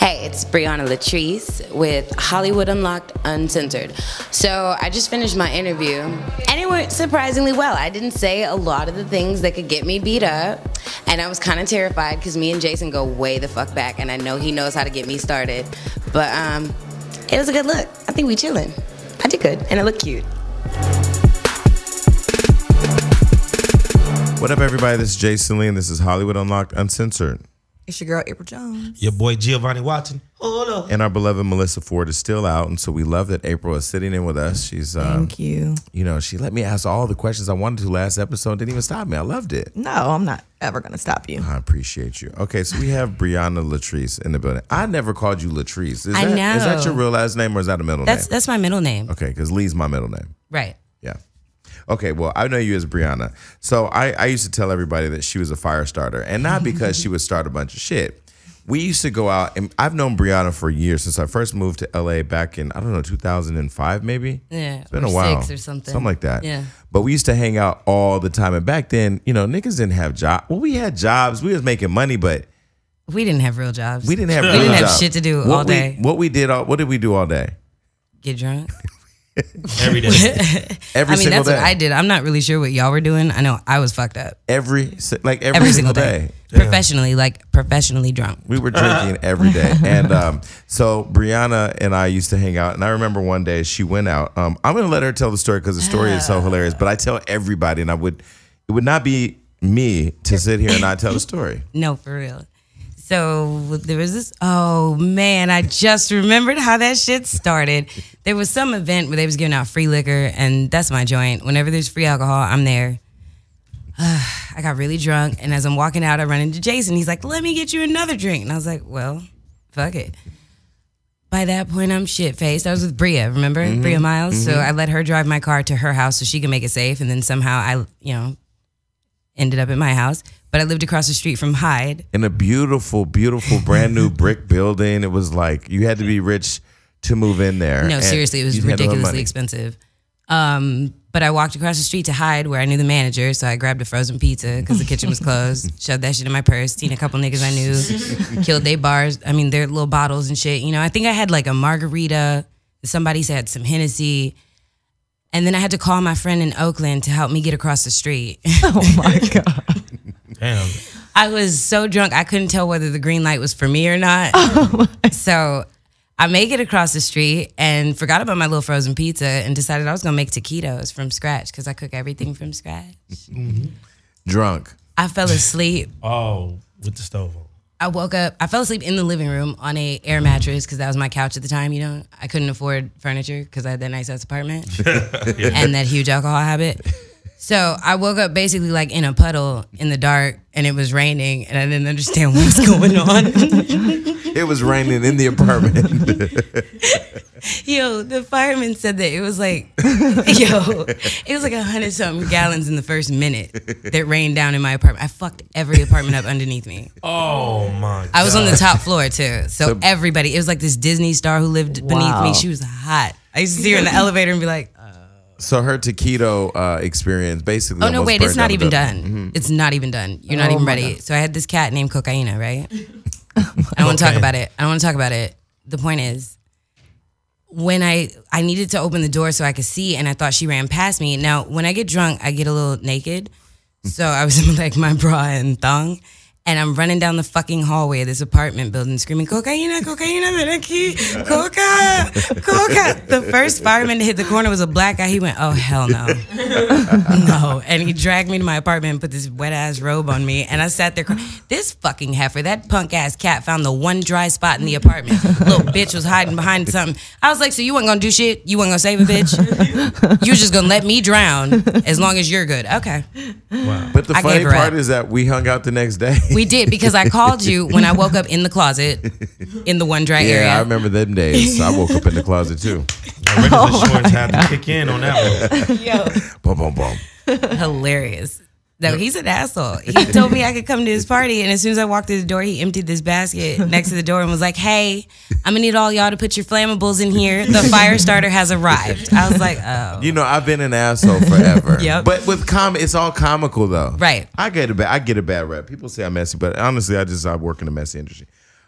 Hey, it's Briana Latrise with Hollywood Unlocked Uncensored. So I just finished my interview, and it went surprisingly well. I didn't say a lot of the things that could get me beat up, and I was kind of terrified because me and Jason go way the fuck back, and I know he knows how to get me started. But it was a good look. I think we chilling. I did good, and I look cute. What up, everybody? This is Jason Lee, and this is Hollywood Unlocked Uncensored. It's your girl, April Jones. Your boy, Giovanni Watson. Hold up. And our beloved Melissa Ford is still out, and so we love that April is sitting in with us. She's Thank you. You know, she let me ask all the questions I wanted to last episode. Didn't even stop me. I loved it. No, I'm not ever going to stop you. I appreciate you. Okay, so we have Briana Latrise in the building. I never called you Latrise. I know. Is that your real last name, or is that a middle name? That's my middle name. Okay, because Lee's my middle name. Right. Yeah. Okay, well, I know you as Briana. So I used to tell everybody that she was a fire starter, and not because she would start a bunch of shit. We used to go out, and I've known Briana for years, since I first moved to LA back in, I don't know, 2005 maybe? Yeah. It's been a while. 6 or something. Something like that. Yeah. But we used to hang out all the time. And back then, you know, niggas didn't have jobs. Well, we had jobs. We was making money, but We didn't have real jobs. we didn't have real We didn't have jobs. shit to do all day. What did we do all day? Get drunk. Every day. Every single that's day. what I did. I'm not really sure what y'all were doing. I know I was fucked up. Every Every single day. Professionally drunk. We were drinking every day. And so Briana and I used to hang out. And I remember one day she went out. I'm going to let her tell the story because the story is so hilarious. But I tell everybody, and it would not be me to sit here and not tell the story. No, for real. So there was this, oh man, I just remembered how that shit started. There was some event where they was giving out free liquor, and that's my joint. Whenever there's free alcohol, I'm there. I got really drunk, and as I'm walking out, I run into Jason. He's like, let me get you another drink. And I was like, well, fuck it. By that point, I'm shit-faced. I was with Bria, remember? Bria Miles. So I let her drive my car to her house so she could make it safe, and then somehow I, ended up at my house. But I lived across the street from Hyde. In a beautiful, beautiful, brand new brick building. It was like you had to be rich to move in there. No, seriously, it was ridiculously expensive. But I walked across the street to Hyde where I knew the manager, so I grabbed a frozen pizza because the kitchen was closed, shoved that shit in my purse, seen a couple niggas I knew, killed their bars, their little bottles and shit. I think I had like a margarita, somebody said some Hennessy, and then I had to call my friend in Oakland to help me get across the street. Oh my God. Damn. I was so drunk, I couldn't tell whether the green light was for me or not. So I make it across the street and forgot about my little frozen pizza and decided I was going to make taquitos from scratch because I cook everything from scratch. Drunk. I fell asleep. Oh, with the stove on. I woke up. I fell asleep in the living room on a air mattress because that was my couch at the time. I couldn't afford furniture because I had that nice ass apartment and that huge alcohol habit. So I woke up basically like in a puddle in the dark, and it was raining, and I didn't understand what was going on. It was raining in the apartment. Yo, the fireman said that it was like, it was like 100-something gallons in the first minute that rained down in my apartment. I fucked every apartment up underneath me. Oh my God. I was on the top floor too. So everybody, it was like this Disney star who lived beneath me. She was hot. I used to see her in the elevator and be like, So her taquito experience basically. oh no, wait, it's not even done. Mm-hmm. It's not even done. You're not even ready. God. So I had this cat named Cocaina, right? I don't want to talk about it. I don't want to talk about it. The point is, when I needed to open the door so I could see, and I thought she ran past me. Now, when I get drunk, I get a little naked. So I was in like my bra and thong. And I'm running down the fucking hallway of this apartment building screaming, cocaina, cocaina, ven aquí, coca, coca. The first fireman to hit the corner was a black guy. He went, oh, hell no. No. And he dragged me to my apartment and put this wet-ass robe on me. And I sat there crying. This fucking heifer, that punk-ass cat found the one dry spot in the apartment. Little bitch was hiding behind something. I was like, so you wasn't going to do shit? You wasn't going to save a bitch? You was just going to let me drown as long as you're good. Okay. Wow. But the funny part is that we hung out the next day. We did, because I called you when I woke up in the closet in the one dry area. Yeah, I remember them days. I woke up in the closet too. Regular shorts had to kick in on that one. Yo. Boom, boom, boom. Hilarious. No, he's an asshole. He told me I could come to his party, and as soon as I walked through the door, he emptied this basket next to the door and was like, hey, I'm going to need all y'all to put your flammables in here. The fire starter has arrived. I was like, oh. I've been an asshole forever. Yep. But with it's all comical, though. Right. I get a bad rep. People say I'm messy, but honestly, I work in the messy industry.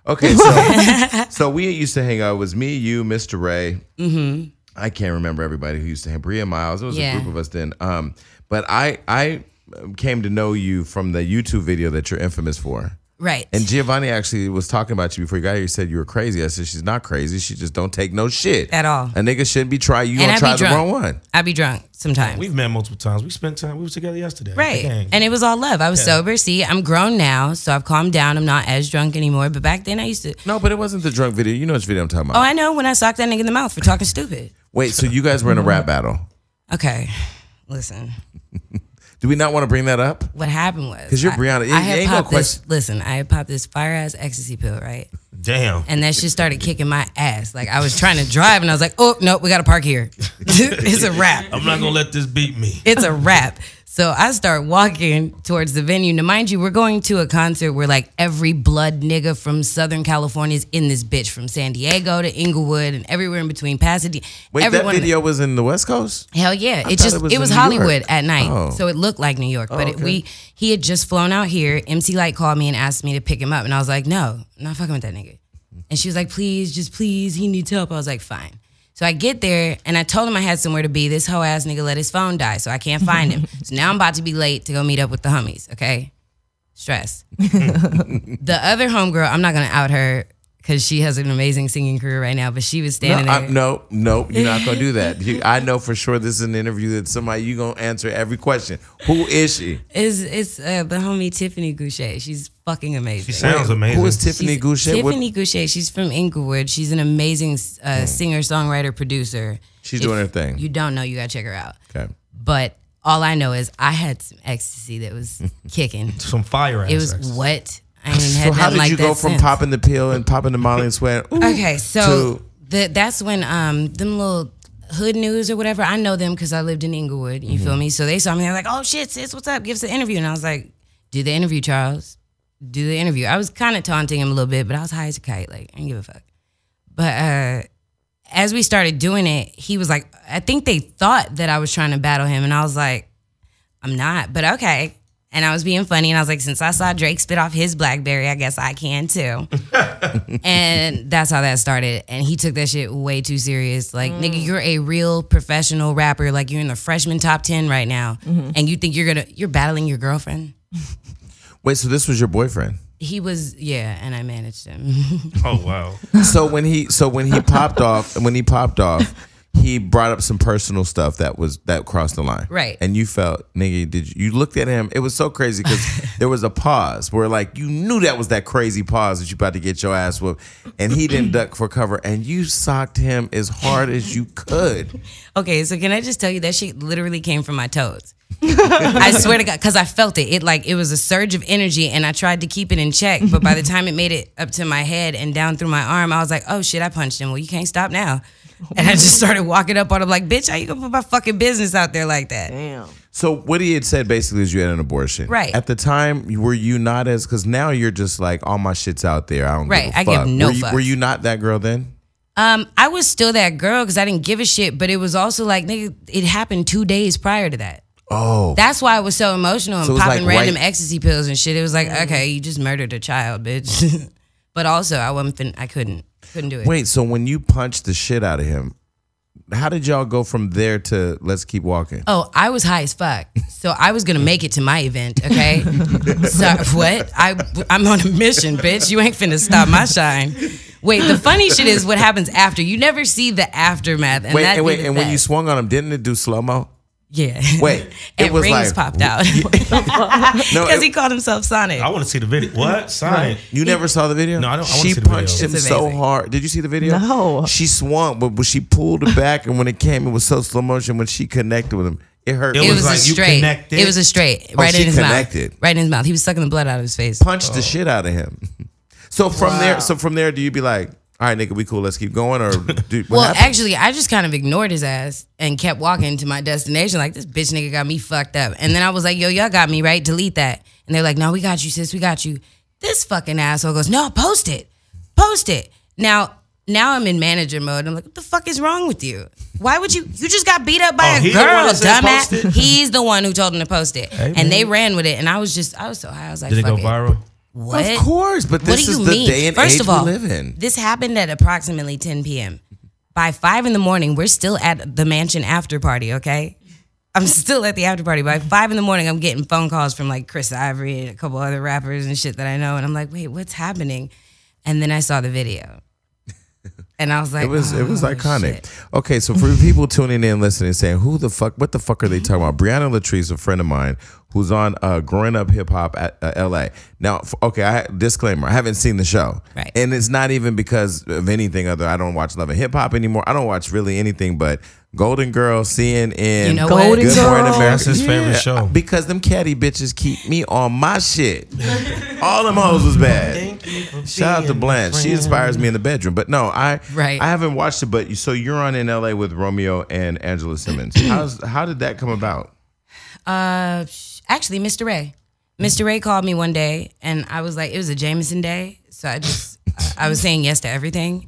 Okay, so we used to hang out. It was me, you, Mr. Ray. Mm-hmm. I can't remember everybody who used to hang. Bria Miles. It was a group of us then. But I came to know you from the YouTube video that you're infamous for. Right. And Giovanni actually was talking about you before you got here. He said you were crazy. I said, she's not crazy. She just don't take no shit. At all. A nigga shouldn't be trying. You gonna try the wrong one. I be drunk sometimes. We've met multiple times. We spent time. We were together yesterday. Right. And it was all love. I was sober. See, I'm grown now, so I've calmed down. I'm not as drunk anymore. But back then I used to. No, but it wasn't the drunk video. You know which video I'm talking about. Oh, I know. When I socked that nigga in the mouth for talking stupid. Wait, so you guys were in a rap battle? Okay. Listen. Do we not want to bring that up? What happened was because you're Briana. I had popped this. Listen, I had popped this fire ass ecstasy pill, right? Damn. And that shit started kicking my ass. Like I was trying to drive, and I was like, "Oh no, we got to park here. It's a wrap. I'm not gonna let this beat me. It's a wrap." So I start walking towards the venue. Now, mind you, we're going to a concert where like every blood nigga from Southern California is in this bitch, from San Diego to Inglewood and everywhere in between. Pasadena. Wait, that video was in the West Coast? Hell yeah! It was Hollywood at night, so it looked like New York. But he had just flown out here. MC Light called me and asked me to pick him up, and I was like, no, I'm not fucking with that nigga. And she was like, please, just please, he needs help. I was like, fine. So I get there, and I told him I had somewhere to be. This hoe ass nigga let his phone die, so I can't find him. So now I'm about to be late to go meet up with the homies, okay? Stress. The other homegirl, I'm not going to out her because she has an amazing singing career right now, but she was standing there. No, you're not going to do that. I know for sure this is an interview that somebody, you're going to answer every question. Who is she? It's the homie Tiffany Goucher. She's fucking amazing. She sounds amazing. Who is Tiffany Goucher? Tiffany Goucher. She's from Inglewood. She's an amazing singer, songwriter, producer. She's doing her thing. You don't know, you got to check her out. Okay. But all I know is I had some ecstasy that was kicking. Some fire ass. It was ecstasy. wet. I ain't So had how did like you go from since. popping the pill and popping the Molly and sweating? Okay, so that's when them little hood news or whatever, I know them because I lived in Inglewood, you feel me? So they saw me, they're like, oh shit, sis, what's up? Give us an interview. And I was like, do the interview, Charles. Do the interview. I was kind of taunting him a little bit, but I was high as a kite. Like, I didn't give a fuck. But as we started doing it, he was like, I think they thought that I was trying to battle him. And I was like, I'm not, but okay. And I was being funny, and I was like, since I saw Drake spit off his BlackBerry, I guess I can too. And that's how that started. And he took that shit way too serious. Like, nigga, you're a real professional rapper. Like, you're in the freshman top 10 right now. And you think you're battling your girlfriend? Wait, so this was your boyfriend? He was, yeah, and I managed him. Oh wow. So when he popped off, he brought up some personal stuff that crossed the line. Right. And you felt, nigga, you looked at him, it was so crazy because there was a pause where like you knew that was that crazy pause that you about to get your ass whooped, and he didn't duck for cover, and you socked him as hard as you could. Okay, so can I just tell you that shit literally came from my toes. I swear to God, because I felt it. It was a surge of energy, and I tried to keep it in check. But by the time it made it up to my head and down through my arm, I was like, oh shit, I punched him. Well, you can't stop now. And I just started walking up on him like, bitch, how you gonna put my fucking business out there like that? Damn. So what he had said basically is you had an abortion. Right. At the time, were you not as, because now you're just like, all my shit's out there. I don't give a fuck. I give no fucks. Were you not that girl then? I was still that girl because I didn't give a shit, but it was also like, nigga, it happened 2 days prior to that. Oh. That's why I was so emotional and So it was popping like random ecstasy pills and shit. It was like, okay, you just murdered a child, bitch. But also, I couldn't do it. Wait, so when you punched the shit out of him, how did y'all go from there to let's keep walking? Oh, I was high as fuck. So I was going to make it to my event, okay? So, what? I'm on a mission, bitch. You ain't finna stop my shine. Wait, the funny shit is what happens after. You never see the aftermath. And and when you swung on him, didn't it do slow-mo? Yeah. Wait, and was rings like, popped out. No, Because he called himself Sonic. I want to see the video. What? Sonic? You never saw the video? No, I don't. I wanna She see the punched video. him so hard. Did you see the video? No. She swung, but when she pulled it back, and when it came, it was so slow motion. When she connected with him, it hurt. It was a like you straight. connected? It was a straight. Oh, Right she in his connected. mouth. Right in his mouth. He was sucking the blood out of his face. Punched the shit out of him. So from there, do you be like, all right, nigga, we cool, let's keep going? Or Well, actually, I just kind of ignored his ass and kept walking to my destination like, this bitch nigga got me fucked up. And then I was like, yo, y'all got me, right? Delete that. And they're like, no, we got you, sis, we got you. This fucking asshole goes, no, post it. Post it. Now I'm in manager mode. I'm like, what the fuck is wrong with you? Why would you just got beat up by a he the one girl, that said post dumbass. it? He's the one who told him to post it. Hey, and they ran with it. And I was so high. I was like, Did it fuck go viral? what? Of course, but this is the day and First age of all, we live in. This happened at approximately 10 p.m. By 5 in the morning, we're still at the mansion after party, okay? I'm still at the after party. By 5 in the morning, I'm getting phone calls from like Chris Ivory and a couple other rappers and shit that I know. And I'm like, wait, what's happening? And then I saw the video. And I was like, it was iconic. Shit. Okay, so for people tuning in, listening, saying, what the fuck are they talking about? Briana Latrise, a friend of mine, who's on Growing Up Hip Hop at LA. Now, disclaimer, I haven't seen the show. Right. And it's not even because of anything other. I don't watch Love and Hip Hop anymore. I don't watch really anything but Golden Girl, CNN, You know Golden what? Good Morning Girl. America. That's his favorite show. Because them catty bitches keep me on my shit. All them hoes was bad. Thank you for Shout out to being Blanche. my She friend. inspires me in the bedroom. But no, I Right. haven't watched it. But so you're on in LA with Romeo and Angela Simmons. How did that come about? Actually, Mr. Ray. Mr. Ray called me one day, and I was like, it was a Jameson day, so I was saying yes to everything.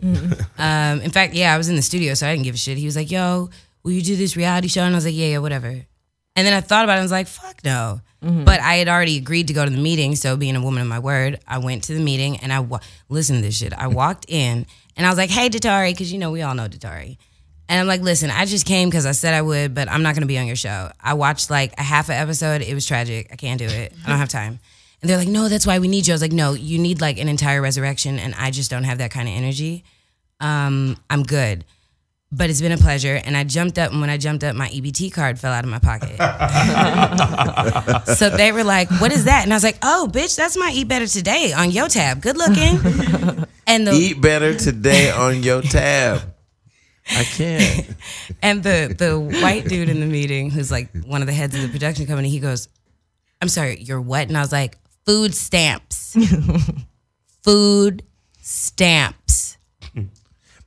In fact, I was in the studio, so I didn't give a shit. He was like, yo, will you do this reality show? And I was like, yeah, whatever. And then I thought about it, and I was like, fuck no. But I had already agreed to go to the meeting, so being a woman of my word, I went to the meeting, and listen to this shit. I walked in, and I was like, hey, Datari, because we all know Datari. And I'm like, listen, I just came because I said I would, but I'm not going to be on your show. I watched like a half an episode. It was tragic. I can't do it. I don't have time. And they're like, no, that's why we need you. I was like, no, you need like an entire resurrection, and I just don't have that kind of energy. I'm good. But it's been a pleasure. And I jumped up, and when I jumped up, my EBT card fell out of my pocket. So they were like, what is that? And I was like, oh, bitch, that's my Eat Better Today on your tab. Good looking. And Eat Better Today on your tab. I can't. And the white dude in the meeting, who's like one of the heads of the production company, he goes, I'm sorry, you're what? And I was like, food stamps. Food stamps.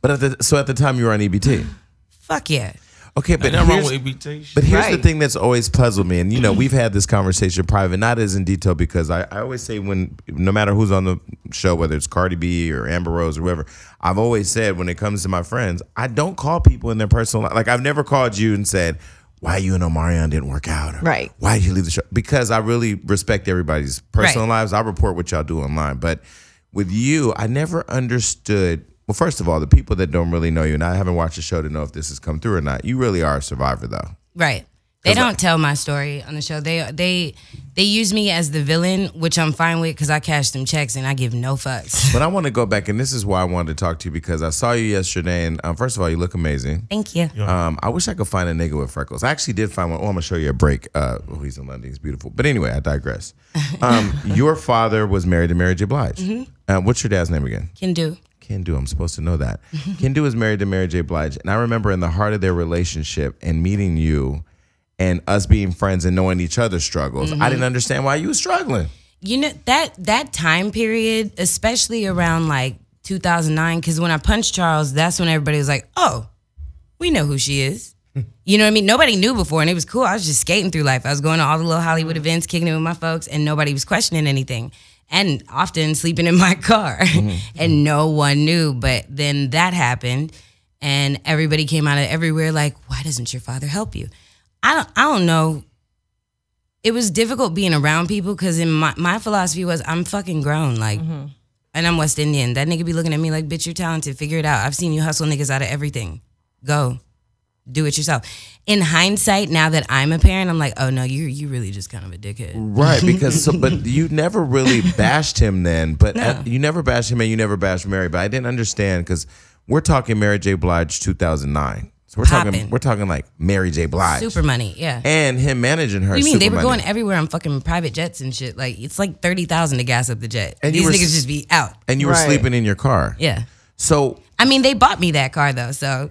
But at the time you were on EBT. Fuck yeah. Okay, but Nothing wrong here's, with EBT. but here's the Right. thing that's always puzzled me, and we've had this conversation private, not as in detail, because I always say no matter who's on the show, whether it's Cardi B or Amber Rose or whoever, I've always said when it comes to my friends, I don't call people in their personal life. Like I've never called you and said, why you and Omarion didn't work out? Or, Right. why did you leave the show? Because I really respect everybody's personal Right. lives. I report what y'all do online. But with you, I never understood. Well, first of all, the people that don't really know you, and I haven't watched the show to know if this has come through or not, you really are a survivor, though. Right. They don't tell my story on the show. They use me as the villain, which I'm fine with because I cash them checks and I give no fucks. But I want to go back, and this is why I wanted to talk to you, because I saw you yesterday, and first of all, you look amazing. Thank you. I wish I could find a nigga with freckles. I actually did find one. Oh, I'm going to show you a break. He's in London. He's beautiful. But anyway, I digress. Your father was married to Mary J. Blige. What's your dad's name again? Can do. Kendu, I'm supposed to know that. Kendu is married to Mary J. Blige. And I remember in the heart of their relationship and meeting you and us being friends and knowing each other's struggles, I didn't understand why you were struggling. That time period, especially around like 2009, because when I punched Charles, that's when everybody was like, oh, we know who she is. You know what I mean? Nobody knew before, and it was cool. I was just skating through life. I was going to all the little Hollywood events, kicking it with my folks, and nobody was questioning anything. And often sleeping in my car, and no one knew. But then that happened, and everybody came out of everywhere like, why doesn't your father help you? I don't know. It was difficult being around people because in my philosophy was I'm fucking grown, like, and I'm West Indian. That nigga be looking at me like, bitch, you're talented. Figure it out. I've seen you hustle niggas out of everything. Go. Do it yourself. In hindsight, now that I'm a parent, I'm like, oh no, you really just kind of a dickhead. Right, because but you never really bashed him then. But No. you never bashed him and you never bashed Mary. But I didn't understand because we're talking Mary J. Blige 2009. So we're talking like Mary J. Blige. Super money, yeah. And him managing her. What do you mean? They were super money. going everywhere on fucking private jets and shit. Like it's like $30,000 to gas up the jet. And These you were niggas just be out. And you were Right. sleeping in your car. Yeah. So, I mean, they bought me that car though. So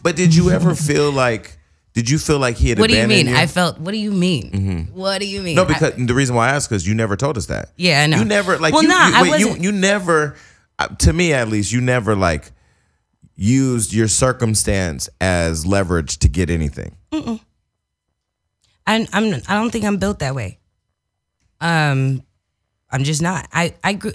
but did you ever feel like? Did you feel like he had what do you abandoned mean? you? I felt. What do you mean? What do you mean? No, because the reason why I asked because you never told us that. Yeah, I know. You never like. Well, you, nah, you, I wait, wasn't. you never. To me, at least, you never like used your circumstance as leverage to get anything. I don't think I'm built that way. I'm just not. I grew.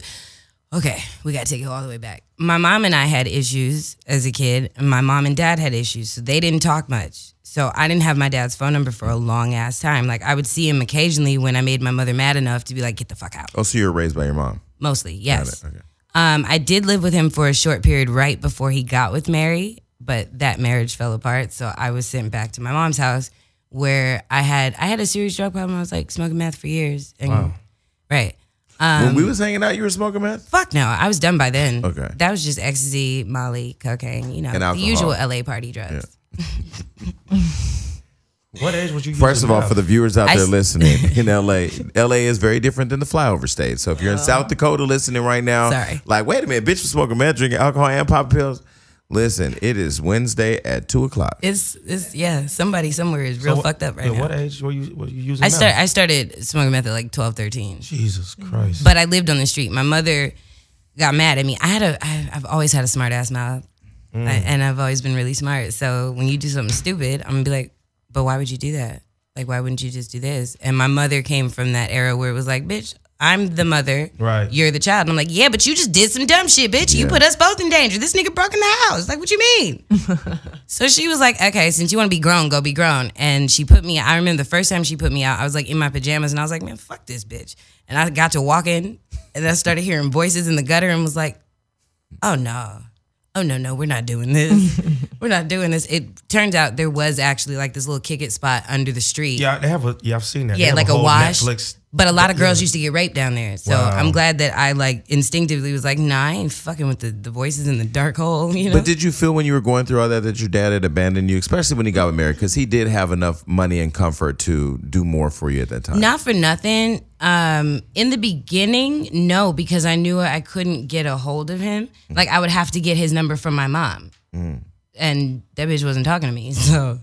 Okay, we got to take it all the way back. My mom and I had issues as a kid, and my mom and dad had issues, so they didn't talk much. So I didn't have my dad's phone number for a long ass time. Like, I would see him occasionally when I made my mother mad enough to be like, get the fuck out. Oh, so you were raised by your mom? Mostly, yes. Got it. Okay. I did live with him for a short period right before he got with Mary, but that marriage fell apart. So I was sent back to my mom's house where I had a serious drug problem. I was like smoking meth for years. And, Wow. Right. When we was hanging out, you were smoking meth? Fuck no, I was done by then. Okay. That was just ecstasy, Molly, cocaine, And the alcohol. usual LA party drugs. Yeah. What age was you? First of all, using for the viewers out I there s- listening, in LA is very different than the flyover state. So if you're in South Dakota listening right now, Sorry. like, wait a minute, bitch was smoking meth, drinking alcohol and popping pills. Listen, it is Wednesday at 2:00. It's somebody somewhere is real fucked up right At now. what age were you using? I meth? started smoking meth at like 12, 13. Jesus Christ. But I lived on the street. My mother got mad at me. I've always had a smart ass mouth. And I've always been really smart. So when you do something stupid, I'm gonna be like, but why would you do that? Like, why wouldn't you just do this? And my mother came from that era where it was like, bitch, I'm the mother. Right. You're the child. And I'm like, yeah, but you just did some dumb shit, bitch. You Yeah. put us both in danger. This nigga broke in the house. Like, what you mean? So she was like, okay, since you want to be grown, go be grown. And she put me, I remember the first time she put me out, I was like in my pajamas and I was like, man, fuck this bitch. And I got to walking and I started hearing voices in the gutter and was like, oh no, we're not doing this. We're not doing this. It turns out there was actually like this little kick it spot under the street. Yeah, they have I've seen that. They Yeah, have like a whole wash. Netflix. But a lot of girls used to get raped down there. So Wow. I'm glad that I like instinctively was like, nah, I ain't fucking with the voices in the dark hole, But did you feel when you were going through all that your dad had abandoned you, especially when he got married? Because he did have enough money and comfort to do more for you at that time. Not for nothing. In the beginning, no, because I knew I couldn't get a hold of him. Like, I would have to get his number from my mom. And that bitch wasn't talking to me. So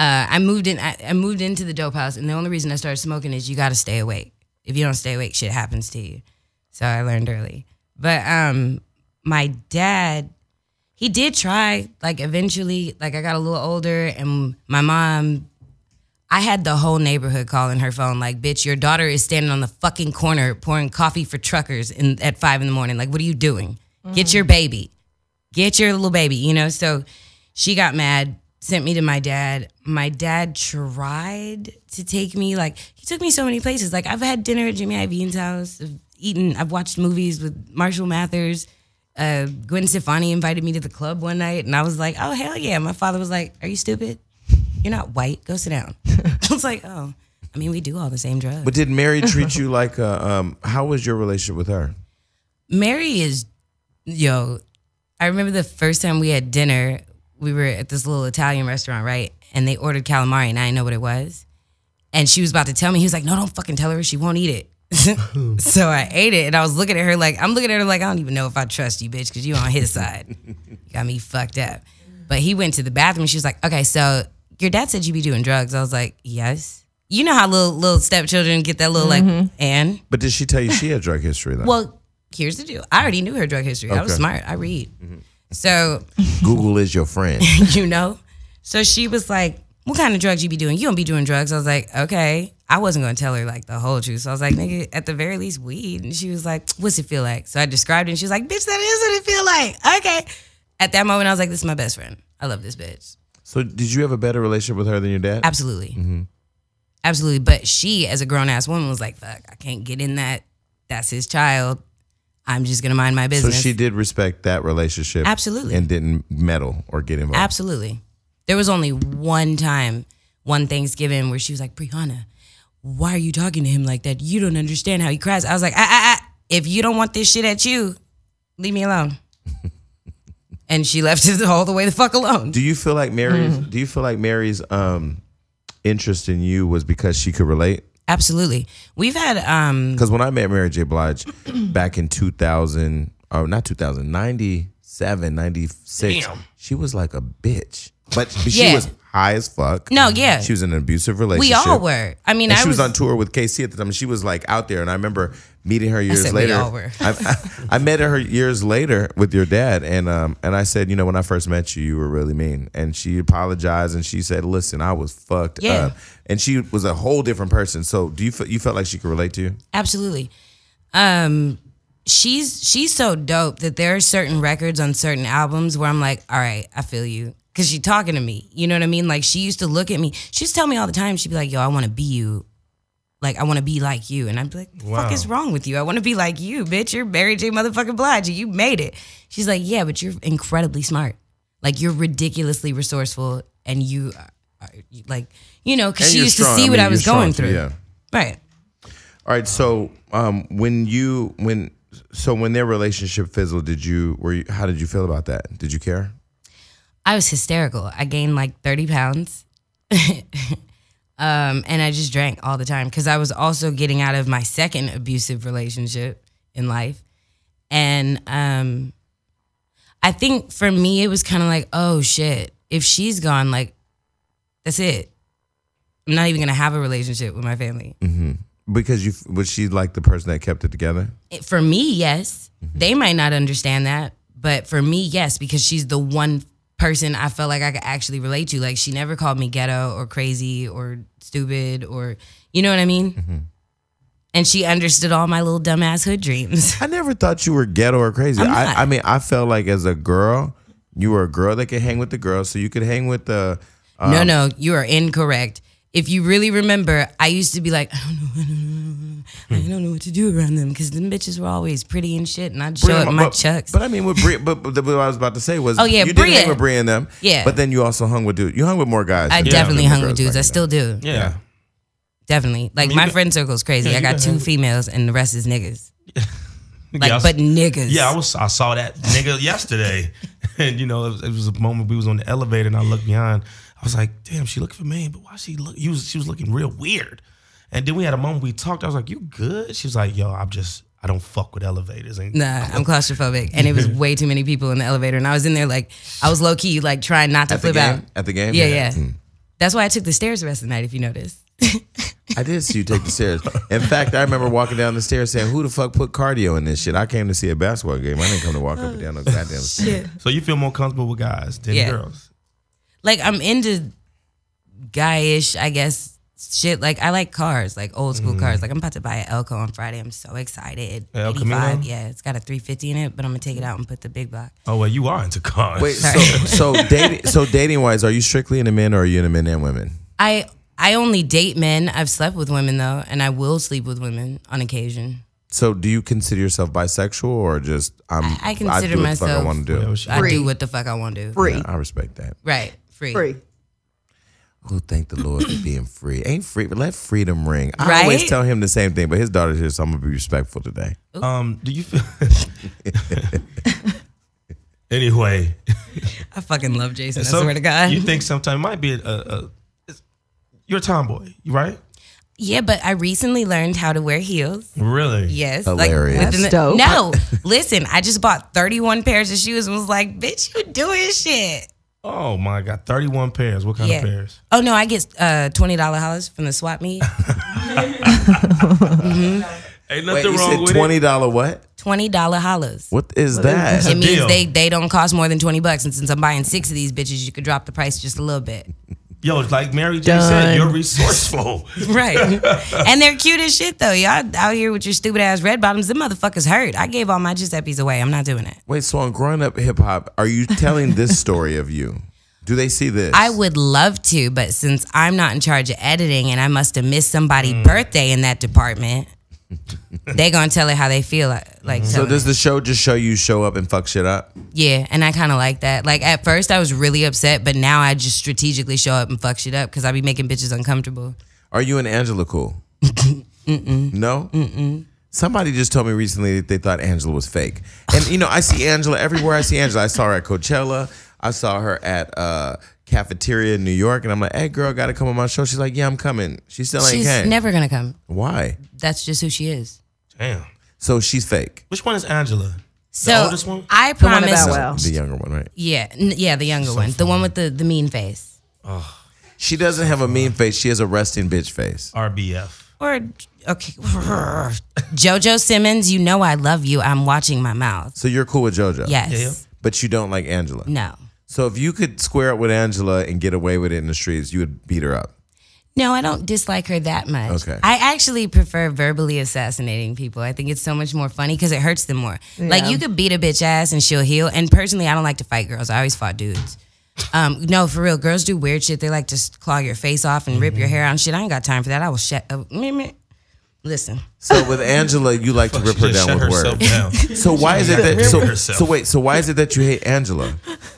I moved in. I moved into the dope house, and the only reason I started smoking is you got to stay awake. If you don't stay awake, shit happens to you. So I learned early. But my dad, he did try. Like, eventually, like, I got a little older, and my mom, I had the whole neighborhood calling her phone like, bitch, your daughter is standing on the fucking corner pouring coffee for truckers at 5 a.m. Like, what are you doing? Get your baby. Get your little baby, So she got mad, sent me to my dad. My dad tried to take me, like, he took me so many places. Like, I've had dinner at Jimmy Iovine's house. I've watched movies with Marshall Mathers. Gwen Stefani invited me to the club one night, and I was like, oh, hell yeah. My father was like, are you stupid? You're not white. Go sit down. I was like, oh, I mean, we do all the same drugs. But did Mary treat you like, how was your relationship with her? Mary is, I remember the first time we had dinner, we were at this little Italian restaurant, right? And they ordered calamari and I didn't know what it was. And she was about to tell me, he was like, no, don't fucking tell her, she won't eat it. So I ate it and I was looking at her like, I don't even know if I trust you, bitch, because you on his side. You got me fucked up. But he went to the bathroom and she was like, okay, so your dad said you be doing drugs. I was like, yes. You know how little stepchildren get that little and? But did she tell you she had drug history though? Well, here's the deal. I already knew her drug history. I was Okay. smart. I read. So, Google is your friend. So she was like, what kind of drugs you be doing? You don't be doing drugs. I was like, okay. I wasn't going to tell her like the whole truth. So I was like, nigga, at the very least, weed. And she was like, what's it feel like? So I described it and she was like, bitch, that is what it feel like. Okay. At that moment, I was like, this is my best friend. I love this bitch. So did you have a better relationship with her than your dad? Absolutely. Absolutely. But she, as a grown-ass woman, was like, fuck, I can't get in that. That's his child. I'm just going to mind my So business. she did respect that relationship. Absolutely. And didn't meddle or get involved. Absolutely. There was only one time, one Thanksgiving, where she was like, Briana, why are you talking to him like that? You don't understand how he cries. I was like, if you don't want this shit at you, leave me alone. And she left it all the way the fuck alone. Do you feel like Mary's interest in you was because she could relate? Absolutely. We've had Because when I met Mary J. Blige back in 97, 96, she was like a bitch. But she Yeah. was high as fuck. No, yeah. She was in an abusive relationship. We all were. I mean, And I she was on tour with KC at the time. And she was like out there. And I remember meeting her years said we later. all were. I met her years later with your dad. And I said, when I first met you, you were really mean. And she apologized and she said, listen, I was fucked up. And she was a whole different person. So do you felt like she could relate to you? Absolutely. she's so dope that there are certain records on certain albums where I'm like, all right, I feel you. Because she's talking to me. You know what I mean? Like, she used to look at me. She used to tell me all the time, she'd be like, yo, I want to be you. Like, I want to be like you. And I'd be like, what the fuck is wrong with you? I want to be like you, bitch. You're Mary J. motherfucking Blige. You made it. She's like, yeah, but you're incredibly smart. Like, you're ridiculously resourceful. And you are, like, you know, because she used to see what I was going through. Yeah. Right. All right. So when their relationship fizzled, how did you feel about that? Did you care? I was hysterical. I gained like 30 pounds. And I just drank all the time because I was also getting out of my second abusive relationship in life. And I think for me, it was kind of like, oh shit, if she's gone, like, that's it. I'm not even going to have a relationship with my family. Mm-hmm. Because was she like the person that kept it together? For me, yes. Mm-hmm. They might not understand that, but for me, yes, because she's the one person I felt like I could actually relate to. Like, she never called me ghetto or crazy or stupid or, you know what I mean? Mm-hmm. And she understood all my little dumbass hood dreams. I never thought you were ghetto or crazy. I mean, I felt like as a girl, you were a girl that could hang with the girls, so you could hang with the... No, you are incorrect. If you really remember, I used to be like, I don't know what to do around them because them bitches were always pretty and shit, and I'd show up in my chucks. But I mean, with Bria, but what I was about to say was, you did hang with Bria and them. Yeah. But then you also hung with dudes. You hung with more guys. I definitely hung with dudes. I still do. Yeah. Definitely. Like, my friend circle is crazy. I got 2 females and the rest is niggas. Like, but niggas. Yeah, I saw that nigga yesterday. And, you know, it was a moment we was on the elevator and I looked behind. I was like, damn, she looking for me, but why she look? She was looking real weird. And then we had a moment we talked. I was like, you good? She was like, yo, I don't fuck with elevators. Nah, I'm claustrophobic. And it was way too many people in the elevator. And I was in there like, I was low key like trying not to flip out. At the game? Yeah. That's why I took the stairs the rest of the night, if you notice. I did see you take the stairs. In fact, I remember walking down the stairs saying, who the fuck put cardio in this shit? I came to see a basketball game. I didn't come to walk up and down no goddamn stairs. So you feel more comfortable with guys than girls? Like, I'm into guy-ish, I guess, shit. Like, I like cars, like old school cars. Like, I'm about to buy an Elko on Friday. I'm so excited. El Camino? Yeah, it's got a 350 in it, but I'm gonna take it out and put the big block. Oh, well, you are into cars. Wait, so dating wise, are you strictly into men or are you into men and women? I only date men. I've slept with women though, and I will sleep with women on occasion. So do you consider yourself bisexual or just I consider myself. I want to do. I do what the fuck I want to do. Free. Yeah, I respect that. Right. Free. Oh, thank the Lord for being free. Ain't free, but let freedom ring. I Right? always tell him the same thing, but his daughter's here, so I'm gonna be respectful today. Do you feel? Anyway, I fucking love Jason. I swear to God. You think sometimes it might be you're a tomboy, right? Yeah, but I recently learned how to wear heels. Really? Yes. Hilarious. Like, That's dope. No, listen, I just bought 31 pairs of shoes and was like, bitch, you doing shit. Oh my God, 31 pairs. What kind of pairs? Oh no, I get $20 hollers from the swap meet. Ain't Wait, nothing you wrong said with $20 what? $20 hollers. What is that? It means deal. they don't cost more than $20, and since I'm buying 6 of these bitches, you could drop the price just a little bit. Yo, like Mary J said, you're resourceful. Right. And they're cute as shit though. Y'all out here with your stupid ass red bottoms. Them motherfuckers hurt. I gave all my Giuseppe's away. I'm not doing it. Wait, so on growing up hip hop, are you telling this story of you? Do they see this? I would love to, but since I'm not in charge of editing and I must have missed somebody's birthday in that department, they gonna tell it how they feel like. So does the show just show you show up and fuck shit up? Yeah, and I kind of like that. Like, at first I was really upset, but now I just strategically show up and fuck shit up because I be making bitches uncomfortable. Are you and Angela cool? No? Somebody just told me recently that they thought Angela was fake. And, you know, I see Angela everywhere. I see Angela. I saw her at Coachella. I saw her at Cafeteria in New York. And I'm like, hey, girl, got to come on my show. She's like, yeah, I'm coming. She still ain't came. She's never going to come. Why? That's just who she is. Damn. So she's fake. Which one is Angela? So the oldest one? I The one promise. about Well. The younger one, right? Yeah, the younger one. The one with the mean face. She doesn't have a mean face. She has a resting bitch face. RBF. Or, okay. JoJo Simmons, you know I love you. I'm watching my mouth. So you're cool with JoJo? Yes. Yeah. But you don't like Angela? No. So if you could square up with Angela and get away with it in the streets, you would beat her up? No, I don't dislike her that much. Okay. I actually prefer verbally assassinating people. I think it's so much more funny because it hurts them more. Like, you could beat a bitch ass and she'll heal. And personally, I don't like to fight girls. I always fought dudes. No, for real. Girls do weird shit. They like to claw your face off and rip your hair out and shit. I ain't got time for that. I will listen. So with Angela, you like to rip her down with words. So why is it that? So why is it that you hate Angela?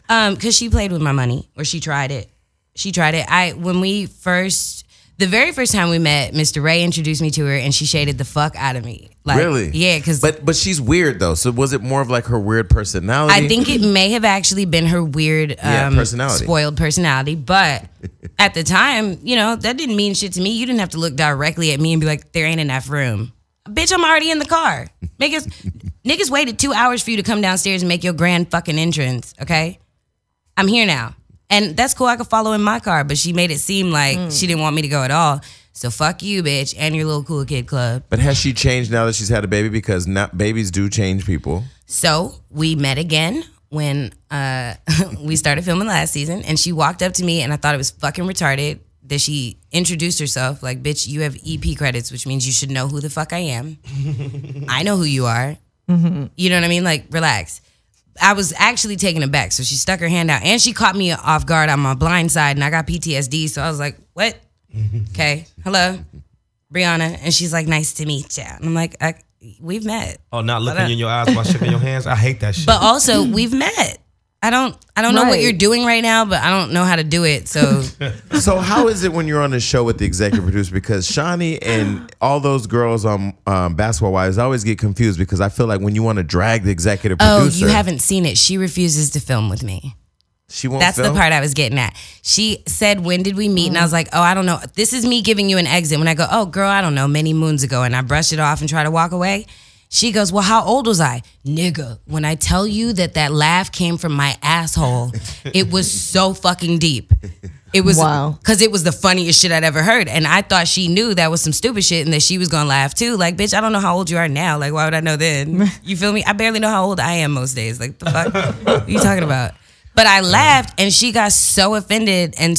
Because she played with my money, or she tried it. The very first time we met, Mr. Ray introduced me to her, and she shaded the fuck out of me. Like, really? Yeah, because but she's weird though. So was it more of like her weird personality? I think it may have actually been her weird, personality, spoiled personality. But at the time, that didn't mean shit to me. You didn't have to look directly at me and be like, "There ain't enough room." Bitch, I'm already in the car. Niggas waited 2 hours for you to come downstairs and make your grand fucking entrance. Okay, I'm here now. And that's cool. I could follow in my car, but she made it seem like she didn't want me to go at all. So fuck you, bitch, and your little cool kid club. But has she changed now that she's had a baby? Because babies do change people. So we met again when we started filming last season, and she walked up to me, and I thought it was fucking retarded that she introduced herself like, bitch, you have EP credits, which means you should know who the fuck I am. I know who you are. Mm-hmm. You know what I mean? Like, relax. I was actually taken aback. So she stuck her hand out and she caught me off guard on my blind side and I got PTSD. So I was like, what? Okay. Hello, Briana. And she's like, nice to meet you. And I'm like, we've met. Oh, not looking you in your eyes while shaking your hands? I hate that shit. But also, we've met. I don't know what you're doing right now, but I don't know how to do it. So So how is it when you're on the show with the executive producer? Because Shawnee and all those girls on Basketball Wives always get confused because I feel like when you want to drag the executive producer. Oh, you haven't seen it. She refuses to film with me. She won't That's film? the part I was getting at. She said, when did we meet? And I was like, oh, I don't know. This is me giving you an exit. When I go, oh, girl, I don't know, many moons ago. And I brush it off and try to walk away. She goes, well, how old was I? Nigga, when I tell you that laugh came from my asshole, it was so fucking deep. It was, because it was the funniest shit I'd ever heard. And I thought she knew that was some stupid shit and that she was going to laugh too. Like, bitch, I don't know how old you are now. Like, why would I know then? You feel me? I barely know how old I am most days. Like, the fuck? What are you talking about? But I laughed and she got so offended and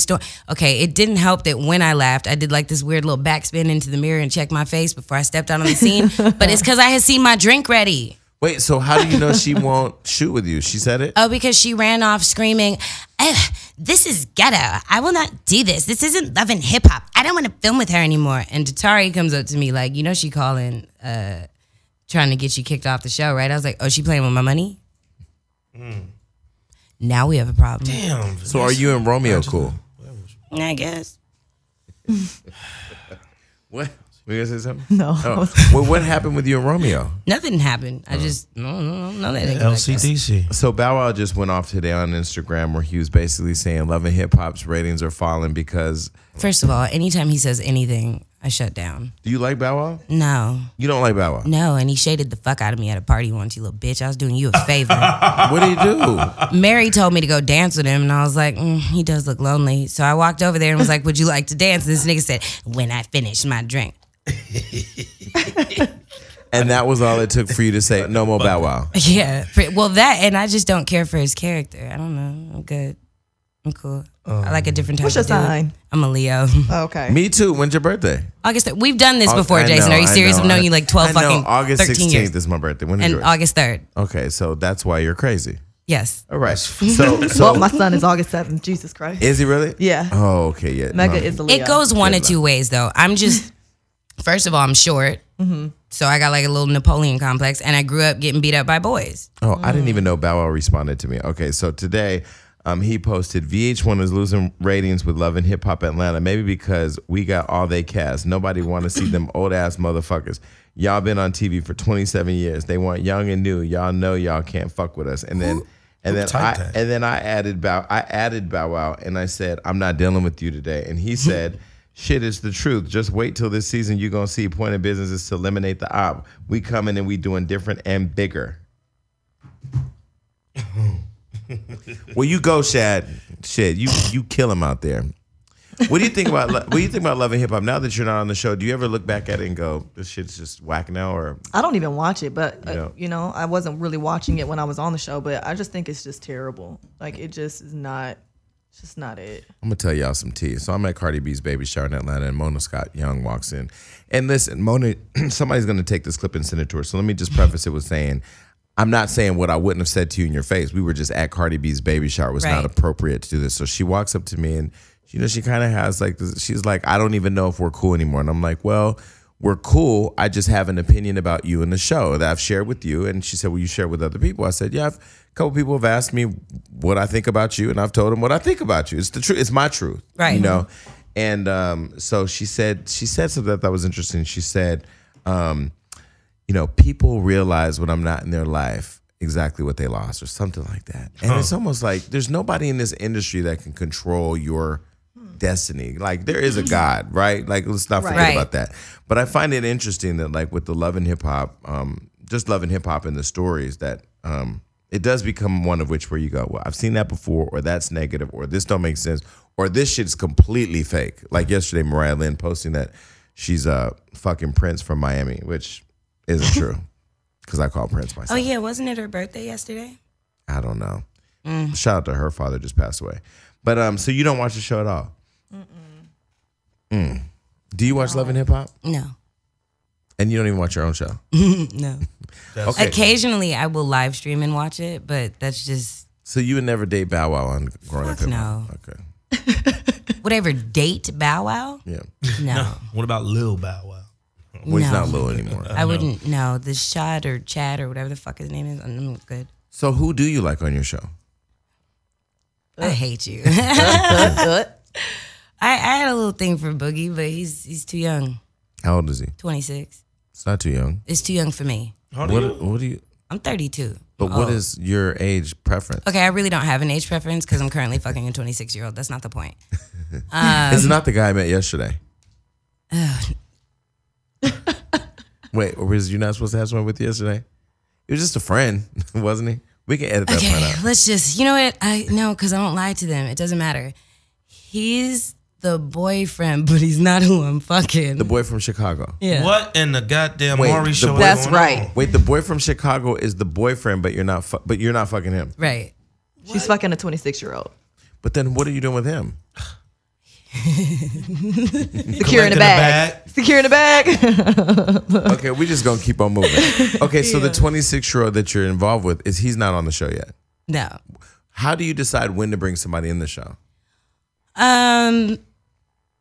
okay, it didn't help that when I laughed, I did like this weird little backspin into the mirror and checked my face before I stepped out on the scene. But it's because I had seen my drink ready. Wait, so how do you know she won't shoot with you? She said it? Oh, because she ran off screaming, this is ghetto. I will not do this. This isn't Love and Hip Hop. I don't want to film with her anymore. And Tatari comes up to me like, she calling, trying to get you kicked off the show, right? I was like, oh, she playing with my money? Now we have a problem. Damn. So are you and Romeo cool? I guess. What? Were you going to say something? No. Oh. Well, what happened with you and Romeo? Nothing happened. I just, no, that ain't LCDC. So Bow Wow just went off today on Instagram where he was basically saying Love and Hip Hop's ratings are falling because... First of all, anytime he says anything, I shut down. Do you like Bow Wow? No. You don't like Bow Wow? No, and he shaded the fuck out of me at a party once, you little bitch. I was doing you a favor. What did he do? Mary told me to go dance with him, and I was like, he does look lonely. So I walked over there and was like, would you like to dance? And this nigga said, when I finish my drink. And that was all it took for you to say, no more Bow Wow. Yeah. Well, that, and I just don't care for his character. I don't know. I'm good. I'm cool. I like a different type What's of your dude. sign? I'm a Leo. Okay. Me too. When's your birthday? August 3rd. We've done this I before, know, Jason. Are you serious? I've known you like 12 fucking August 13 16th years. is my birthday. When is And yours? August 3rd. Okay, so that's why you're crazy. Yes. All right. So Well, my son is August 7th. Jesus Christ. is he really? Yeah. Oh, okay. Yeah. Mega is the Leo. It goes one of two ways, though. I'm just, first of all, I'm short. So I got like a little Napoleon complex, and I grew up getting beat up by boys. Oh, I didn't even know Bow Wow responded to me. Okay, so today he posted VH1 is losing ratings with Love and Hip Hop Atlanta. Maybe because we got all they cast. Nobody want to see them old ass motherfuckers. Y'all been on TV for 27 years. They want young and new. Y'all know y'all can't fuck with us. And then I added Bow Wow and I said, I'm not dealing with you today. And he said, shit is the truth. Just wait till this season. You're going to see point of business is to eliminate the op. We coming and we doing different and bigger. Well, you go, Shad. Shit, you kill him out there. What do you think about Love and Hip Hop now that you're not on the show? Do you ever look back at it and go, "This shit's just whack now"? Or I don't even watch it, but Yeah. I wasn't really watching it when I was on the show. But I just think it's just terrible. Like it just is not. It's just not it. I'm gonna tell y'all some tea. So I'm at Cardi B's baby shower in Atlanta, and Mona Scott Young walks in. And listen, Mona, somebody's gonna take this clip and send it to her. So let me just preface it with saying, I'm not saying what I wouldn't have said to you in your face. We were just at Cardi B's baby shower. It was not appropriate to do this. So she walks up to me, and she kind of has like this. She's like, I don't even know if we're cool anymore. And I'm like, well, we're cool. I just have an opinion about you in the show that I've shared with you. And she said, well, you share with other people. I said, yeah, a couple people have asked me what I think about you, and I've told them what I think about you. It's the truth. It's my truth. Right. You know? And so she said something that was interesting. She said, people realize when I'm not in their life exactly what they lost or something like that. And it's almost like there's nobody in this industry that can control your destiny. Like there is a God, right? Like let's not forget about that. But I find it interesting that like with the Love and Hip Hop, just Love and Hip Hop and the stories that it does become one of which where you go, well, I've seen that before, or that's negative, or this don't make sense, or this shit's completely fake. Like yesterday, Mariah Lynn posting that she's a fucking Prince from Miami, which isn't true because I call Prince myself. Oh yeah, wasn't it her birthday yesterday? I don't know. Shout out to her father, just passed away. But so you don't watch the show at all? Do you watch Love and Hip Hop? No. And you don't even watch your own show? No. Okay. Occasionally I will live stream and watch it, but that's just... So you would never date Bow Wow on Growing Up Hip Hop? No. Okay. Would I ever date Bow Wow? Yeah. No. What about Lil Bow Wow? Well, he's No. not Lil anymore. I wouldn't, no. The Shot or Chad or whatever the fuck his name is, I'm good. So who do you like on your show? I hate you. I had a little thing for Boogie, but he's too young. How old is he? 26. It's not too young. It's too young for me. What do you? I'm 32. But what is your age preference? Okay, I really don't have an age preference because I'm currently fucking a 26-year-old. That's not the point. It's not the guy I met yesterday. Wait, or was you not supposed to have someone with you yesterday? He was just a friend, wasn't he? We can edit that part out. Let's just, you know what? No, because I don't lie to them. It doesn't matter. He's the boyfriend, but he's not who I'm fucking. The boy from Chicago. Yeah. What in the goddamn Wait, Maury show? That's going right. on? Wait, the boy from Chicago is the boyfriend, but you're not fucking him. Right. She's fucking a 26-year-old. But then what are you doing with him? Securing the bag. Securing the bag. Okay, we just gonna keep on moving. Okay, so the 26-year-old that you're involved with he's not on the show yet. No. How do you decide when to bring somebody in the show?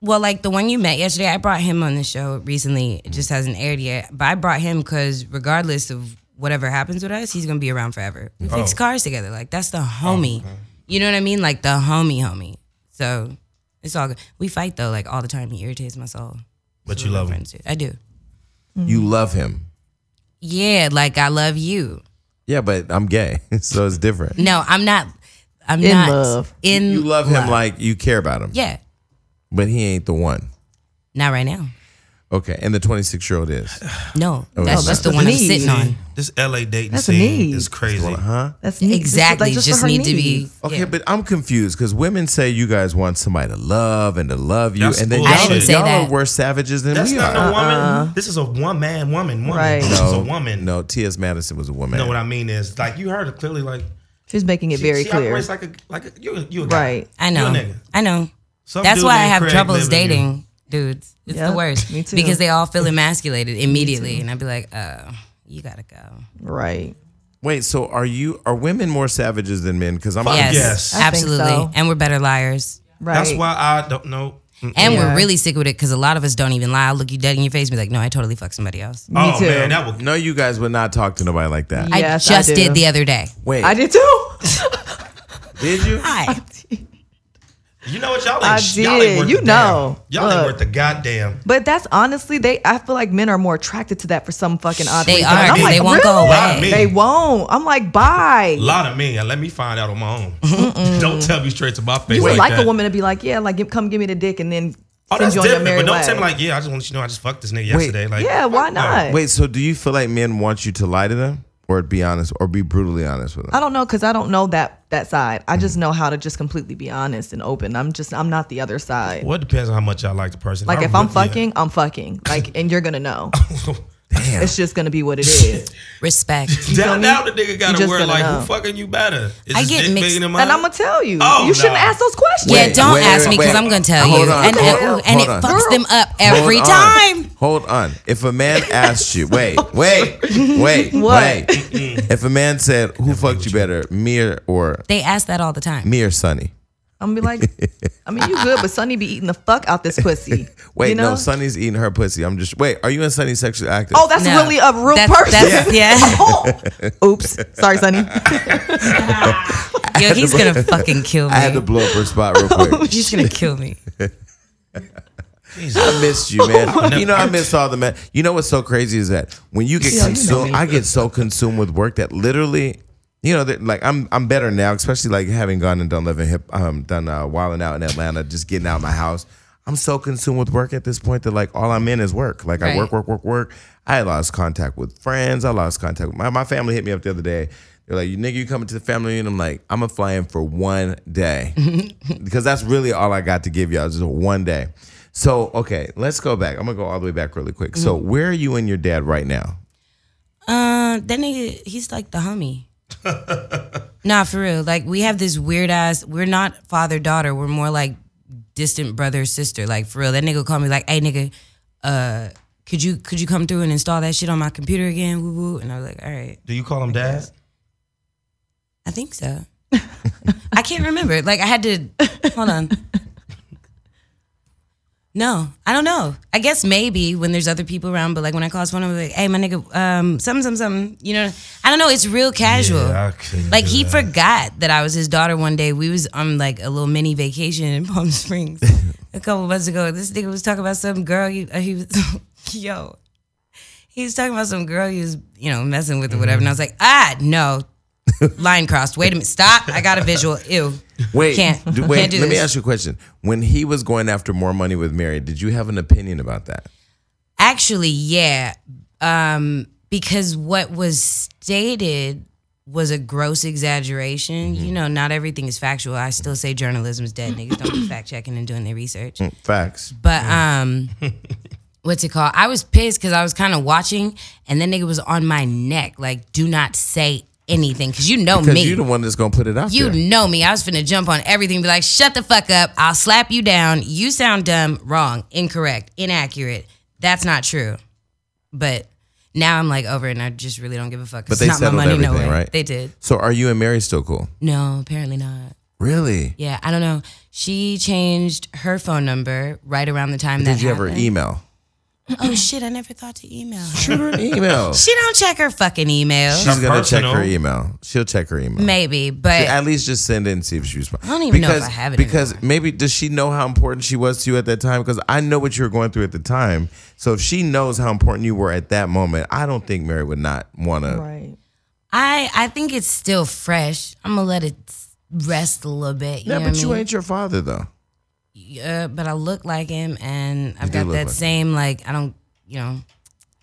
Well, like the one you met yesterday, I brought him on the show recently. It just hasn't aired yet. But I brought him because regardless of whatever happens with us, he's going to be around forever. We fix cars together. Like, that's the homie. Okay. You know what I mean? Like, the homie. So, it's all good. We fight, though, like, all the time. He irritates my soul. But you love him. I do. You love him. Yeah, like, I love you. Yeah, but I'm gay, so it's different. No, I'm not. I'm in not love. You love him like you care about him. Yeah. But he ain't the one. Not right now. Okay, and the 26-year-old is? No, Oh, that's just the one I'm sitting on. This LA dating That's a scene need. is crazy. Huh? That's neat. Exactly. Just Just for her need to be. needs. Okay, Yeah. but I'm confused because women say you guys want somebody to love and to love you, That's and then bullshit. I didn't say y'all that. are worse savages than That's we not are. no woman. This is a one-man woman. Right. This is a woman. No, T.S. Madison was a woman. You know what I mean is like you heard it clearly. Like She's making it very she clear. operates like a you a guy. Right. I know. You a nigga. I know. Some That's dude why I named have Craig troubles live in you. dating dudes. It's Yep, the worst. me too. Because they all feel emasculated immediately. And I'd be like, you gotta go. Right. Wait, so are women more savages than men? Because I'm Yes, yes. I think absolutely. so. And we're better liars. Right. That's why I don't know. And Yeah. we're really sick with it because a lot of us don't even lie. I'll look you dead in your face and be like, no, I totally fucked somebody else. Me too. Man, that would No, you guys would not talk to nobody like that. Yes, I just I do. did the other day. Wait, I did too. did you? Hi. you know what y'all ain't I y'all ain't worth did. You the know. damn. Y'all ain't Look. worth the goddamn. But that's honestly, I feel like men are more attracted to that for some fucking odd They reason. are, And I'm 'cause like, they won't really? go Lie to away. me. They won't. I'm like, bye. A lot of men. Let me find out on my own. Don't tell me straight to my face. You would like that. a woman to be like, yeah, like come give me the dick and then Oh, send that's you on your different. merry But don't way. tell me like, yeah, I just want you to know I just fucked this nigga yesterday. Like, Yeah, why fuck no. not? Wait, so do you feel like men want you to lie to them, or be honest, or be brutally honest with them? I don't know because I don't know that side. I just know how to just completely be honest and open. I'm not the other side. Well, it depends on how much y'all like the person. Like if I'm fucking, I'm fucking. Like, and you're gonna know. Damn. It's just gonna be what it is. Respect. Now the nigga gotta worry like, know. who fucking you better? Is I this get dick mixed- bigger than And mine? I'm gonna tell you. Oh, You shouldn't no. ask those questions. Yeah, don't wait, ask me wait. because I'm gonna tell Hold you, on, and hold it on. fucks them up every Hold time. on. Hold on. If a man asked you, wait. What? If a man said, who fucked you better, me or They ask that all the time. me or Sonny? I'm gonna be like, I mean, you good, but Sonny be eating the fuck out this pussy. Wait, you know? no, Sonny's eating her pussy. I'm just wait. Are you and Sonny sexually active? Oh, that's No. really a real That's- person. that's- yeah. Oh. Oops. Sorry, Sonny. Yo, he's gonna fucking kill me. I had to blow up her spot real quick. He's gonna kill me. I missed you, man. You know, I miss all the men. You know what's so crazy is that when you get Yeah, you know consumed, me. I get so consumed with work that literally, you know, that, like I'm better now, especially like having gone and done living hip, done wilding out in Atlanta, just getting out of my house. I'm so consumed with work at this point that like all I'm in is work. Like I Right. work. I lost contact with friends. I lost contact with my family. Hit me up the other day. They're like, "You nigga, you coming to the family?" And I'm like, "I'm gonna fly in for one day because that's really all I got to give y'all, just one day." So okay, let's go back. I'm gonna go all the way back really quick. So where are you and your dad right now? That nigga, he's like the homie. Nah, for real. Like we have this weird ass. We're not father daughter. We're more like distant brother sister. Like for real. That nigga called me like, "Hey nigga, could you come through and install that shit on my computer again?" Woo woo. And I was like, "All right." Do you call him dad? I think so. I can't remember. Like I had to hold on. No, I don't know. I guess maybe when there's other people around, but like when I call his phone, I'm like, "Hey, my nigga, something." You know, I don't know. It's real casual. Yeah, I couldn't Like do he that. forgot that I was his daughter one day. We was on like a little mini vacation in Palm Springs a couple months ago. This nigga was talking about some girl. He was yo. He was talking about some girl he was, messing with or whatever. And I was like, no. Line crossed. Wait a minute. Stop. I got a visual. Ew. Wait, Can't let do me this. ask you a question. When he was going after more money with Mary, did you have an opinion about that? Actually, yeah. Because what was stated was a gross exaggeration. Mm-hmm. Not everything is factual. I still say journalism's dead. Niggas don't be fact checking and doing their research. Facts. But what's it called? I was pissed because I was kind of watching, and then nigga was on my neck, like, do not say anything, because you know Because me. you're the one that's gonna put it out You there. know me. I was finna jump on everything, be like, shut the fuck up. I'll slap you down. You sound dumb, wrong, incorrect, inaccurate. That's not true. But now I'm like over it, and I just really don't give a fuck. But It's they not my settled money, no everything, way. right? They did. So are you and Mary still cool? No, apparently not. Really? Yeah, I don't know. She changed her phone number right around the time that Did you ever happened. email? Oh shit, I never thought to email her. Shoot her an email. She don't check her fucking email. She's gonna check Personal. her email. She'll check her email. Maybe, but At least just send it and see if she responds. I don't even know if I have it Because anymore. maybe, does she know how important she was to you at that time? Because I know what you were going through at the time. So if she knows how important you were at that moment, I don't think Mary would not want to. Right. I think it's still fresh. I'm gonna let it rest a little bit. You Yeah, know but what I you mean? ain't your father though. But I look like him, and I've do got look that like same like I don't,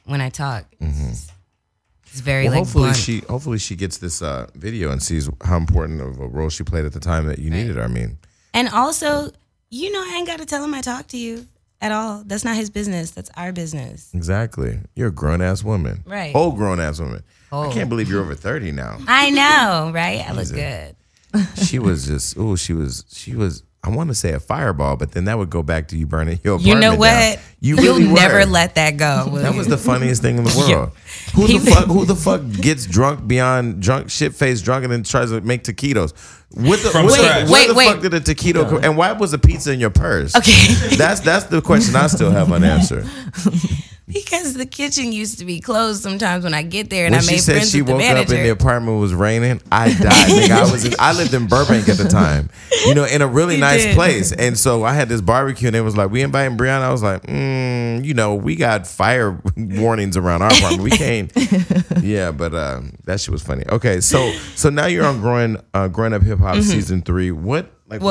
when I talk, it's very Well, like hopefully she gets this video and sees how important of a role she played at the time that you needed her. I mean, And also, I ain't got to tell him I talk to you at all. That's not his business. That's our business. exactly. You're a grown ass woman, Right. Whole grown ass woman. I Oh. can't believe you're over 30 now. I know, right? I look good. She was just, she was. I want to say a fireball, but then that would go back to you burning your You apartment know down. what? You'll You'll never let that go. will That you? was the funniest thing in the world. Who the fuck gets shit faced drunk and then tries to make taquitos? From scratch. Where the Wait. fuck did a taquito come? And why was a pizza in your purse? Okay. That's the question I still have unanswered. Because the kitchen used to be closed sometimes when I get there, and When I she made said friends she with the woke up manager. and the apartment was raining, I died. Nigga, I lived in Burbank at the time, in a really You nice did. place. And so I had this barbecue, and it was like, we inviting Briana. I was like, we got fire warnings around our apartment. We can't. Yeah, but that shit was funny. Okay, so now you're on Growing Up Hip Hop season 3. well,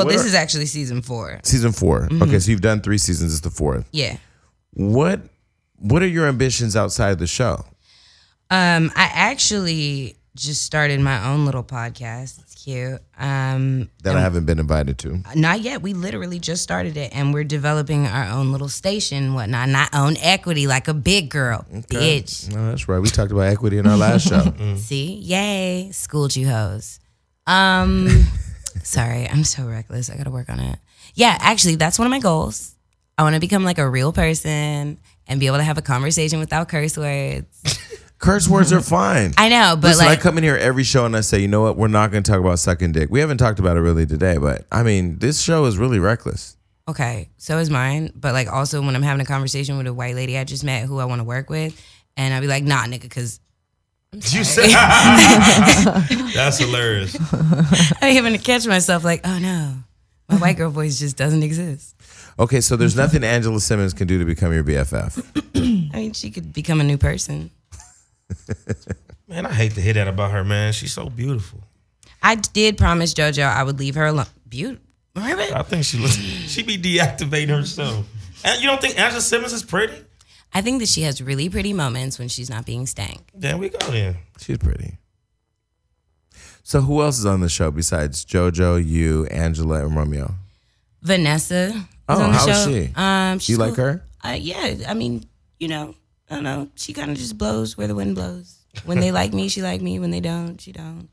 this is actually season 4. season 4. Okay, so you've done 3 seasons. It's the 4th. Yeah. What are your ambitions outside the show? I actually just started my own little podcast. It's cute. That I haven't been invited to. Not yet. We literally just started it, and we're developing our own little station and whatnot. Not own equity like a big girl, bitch. No, that's right. We talked about equity in our last show. See? Yay. Schooled you hoes. Sorry, I'm so reckless. I got to work on it. Yeah, actually, that's one of my goals. I want to become like a real person and be able to have a conversation without curse words. Curse words are fine. I know, but listen, like, I come in here every show and I say, you know what? We're not going to talk about sucking dick. We haven't talked about it really today, but I mean, this show is really reckless. okay, so is mine. But like, also when I'm having a conversation with a white lady I just met who I want to work with, and I'll be like, nah, nigga, because You said that's hilarious. I even catch myself like, oh no, my white girl voice just doesn't exist. Okay, so there's nothing Angela Simmons can do to become your BFF. I mean, she could become a new person. Man, I hate to hear that about her, man. She's so beautiful. I did promise JoJo I would leave her alone. Beautiful. I think she be deactivating herself. And you don't think Angela Simmons is pretty? I think that she has really pretty moments when she's not being stank. There we go then. She's pretty. So who else is on the show besides JoJo, you, Angela, and Romeo? Vanessa is Oh, on the how's show. she? She's You like cool. her? Yeah, I mean, you know, I don't know. She kind of just blows where the wind blows. When they like me, she like me. When they don't, she don't.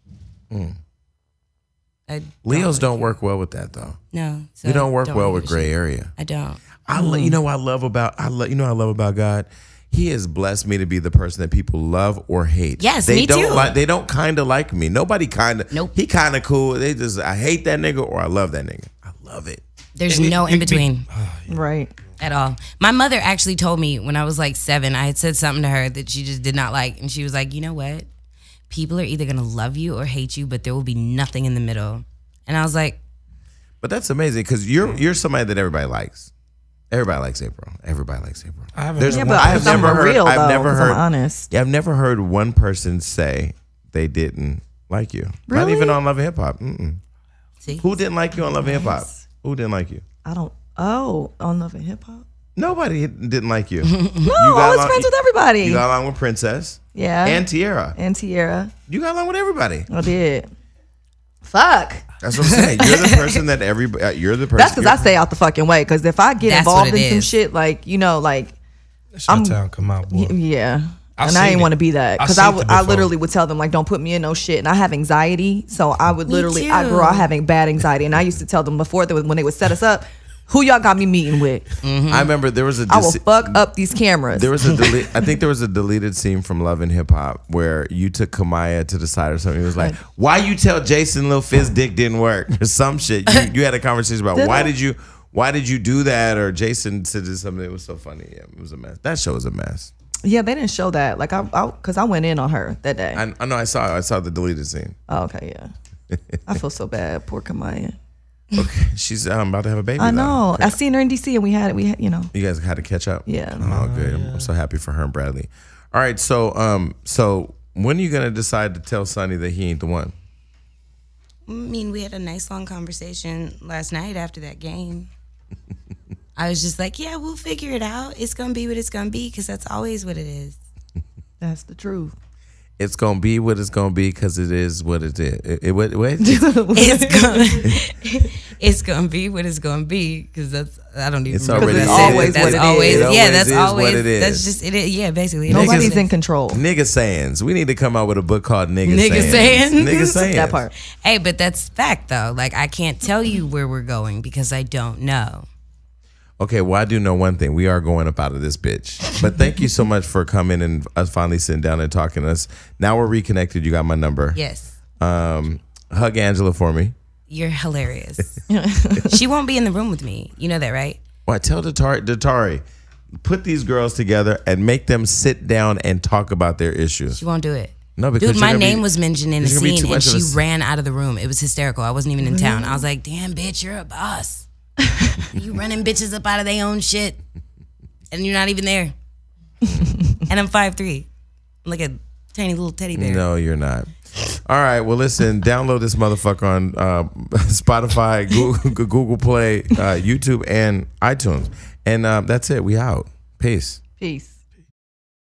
Leos don't work well with that though. No, so You don't work well give with a gray shit. area. I don't. You know what I love about God? He has blessed me to be the person that people love or hate. Yes, they me don't too. They don't kind of like me. Nobody kind of. Nope. He kind of cool. They just I hate that nigga or I love that nigga. I love it. There's no in between. Right. At all. My mother actually told me when I was like 7, I had said something to her that she just did not like. And she was like, you know what? People are either going to love you or hate you, but there will be nothing in the middle. And I was like, But that's amazing because you're somebody that everybody likes. Everybody likes April. Everybody likes April. I haven't. There's Yeah, one- but I have I'm never heard. real, I've though, never 'cause heard. I'm honest. Yeah, I've never heard one person say they didn't like you. Not Really? even on Love and Hip Hop. see? Who didn't like you on Love and Hip Hop? Who didn't like you? I don't. Oh, on Love and Hip Hop. Nobody didn't like you. No, I was friends with everybody. You got along with Princess. Yeah. And Tierra. And Tierra. You got along with everybody. I did. Fuck. That's what I'm saying. You're the person that everybody. You're the person. That's because I stay out the fucking way. Because if I get That's involved what in it some is. shit, like, you know, like, Shut town, come out, boy. yeah. I And I seen ain't it. want to be that. I Because seen it I before. literally would tell them, like, don't put me in no shit. And I have anxiety. So I would literally, I too. grew up having bad anxiety. And I used to tell them before, when they would set us up, who y'all got me meeting with? I remember there was a. I will fuck up these cameras. There was a I think there was a deleted scene from Love and Hip Hop where you took Kamaya to the side or something. It was like, why you tell Jason Lil Fizz dick didn't work or some shit. You had a conversation about Did why I? did you do that, or Jason said something that was so funny. Yeah, it was a mess. That show was a mess. Yeah, they didn't show that. Like, because I went in on her that day. I know I saw the deleted scene. Oh, okay, yeah. I feel so bad. Poor Kamaya. Okay, she's about to have a baby. I know. though. I seen her in DC and we had, you know. You guys had to catch up. Yeah. Oh, good. I'm so happy for her and Bradley. All right, so when are you gonna decide to tell Sonny that he ain't the one? I mean, we had a nice long conversation last night after that game. I was just like, yeah, we'll figure it out. It's going to be what it's going to be because that's always what it is. That's the truth. It's gonna be what it's gonna be because it is what it is. What? It's gonna be what it's gonna be because that's I don't even. It's remember already that. always That's what it always is. It yeah. always That's is always what it is. That's just it. Is, basically. Nobody's in control. Nigga sayings. We need to come out with a book called Nigga Nigga sayings. sayings. Nigga sayings. That part. Hey, but that's fact though. Like I can't tell you where we're going because I don't know. Okay, well, I do know one thing. We are going up out of this bitch. But thank you so much for coming and us finally sitting down and talking to us. Now we're reconnected. You got my number. Yes, Hug Angela for me. you're hilarious. She won't be in the room with me. You know that, right? Well, tell Datari, put these girls together and make them sit down and talk about their issues. She won't do it. No, because dude, you're my gonna be- name was mentioned in the there's gonna be scene, too and much of she a- ran out of the room. It was hysterical. I wasn't even in town. I was like, "Damn, bitch, you're a boss. You running bitches up out of their own shit, and you're not even there." And I'm 5'3", I'm like a tiny little teddy bear. No, you're not. All right. Well, listen. Download this motherfucker on Spotify, Google Play, YouTube, and iTunes. And that's it. We out. Peace. Peace.